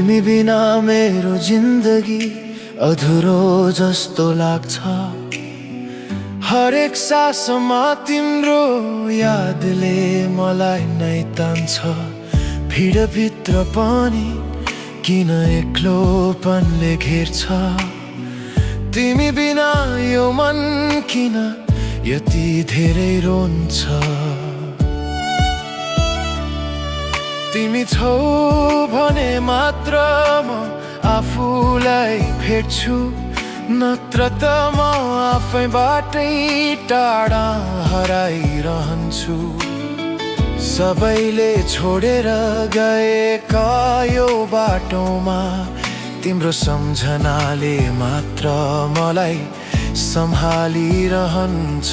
तिमी बिना मेरो जिन्दगी अधुरो जस्तो लाग्छ। हरेक सासमा तिम्रो यादले मलाई नै तान्छ। भिडभित्र पनि किन एक्लोपनले घेर्छ। तिमी बिना यो मन किन यति धेरै रोन्छ। तिमी छौ भने मात्र म आफूलाई भेट्छु, नत्र त म आफैबाटै टाढा हराइरहन्छु। सबैले छोडेर गएका यो बाटोमा तिम्रो सम्झनाले मात्र मलाई सम्हालिरहन्छ।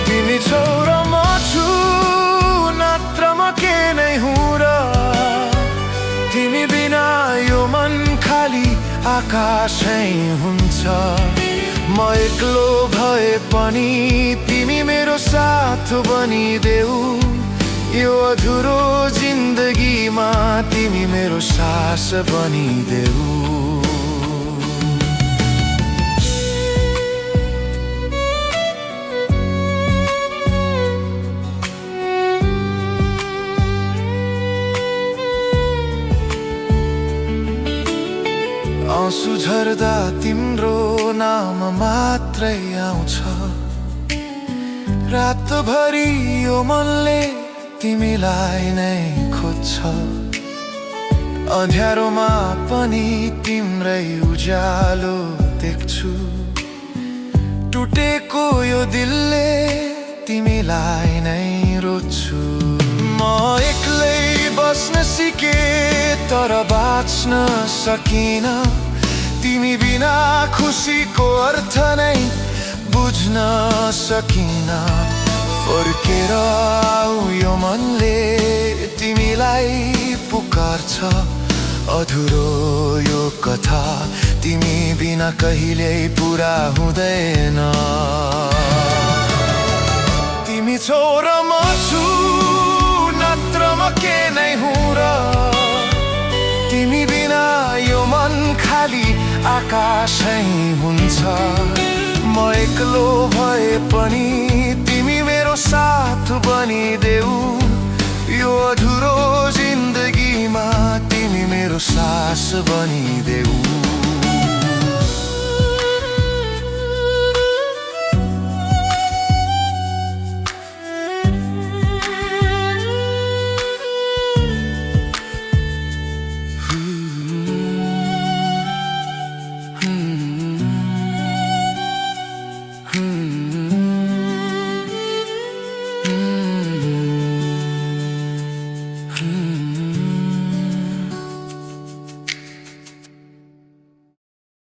तिमी छौ र म छु, नत्र म के नै हुँ र। तिमी बिना यो मन खाली आकाशै हुन्छ। म एक्लो भए पनि तिमी मेरो साथ बनिदेऊ। यो अधुरो जिन्दगीमा तिमी मेरो सास बनिदेऊ। आँसु झर्दा तिम्रो नाम मात्रै आउँछ। रातभरि यो मनले तिमीलाई नै खोज्छ। अँध्यारोमा पनि तिम्रै उज्यालो देख्छु। टुटेको यो दिलले तिमीलाई नै रोज्छु। म एक्लै बस्न सिके तर बाँच्न सकिन। तिमी बिना खुसीको अर्थ नै बुझ्न सकिन। फर्केर आऊ यो मनले तिमीलाई पुकार्छ। अधुरो यो कथा तिमी बिना कहिल्यै पुरा हुँदैन। तिमी छौ र म छु, नत्र म के नै हुँ र। तिमी बिना यो मन खाली आकाशै हुन्छ। म एक्लो भए पनि तिमी मेरो साथ बनिदेऊ। यो अधुरो जिन्दगीमा तिमी मेरो सास बनिदेऊ।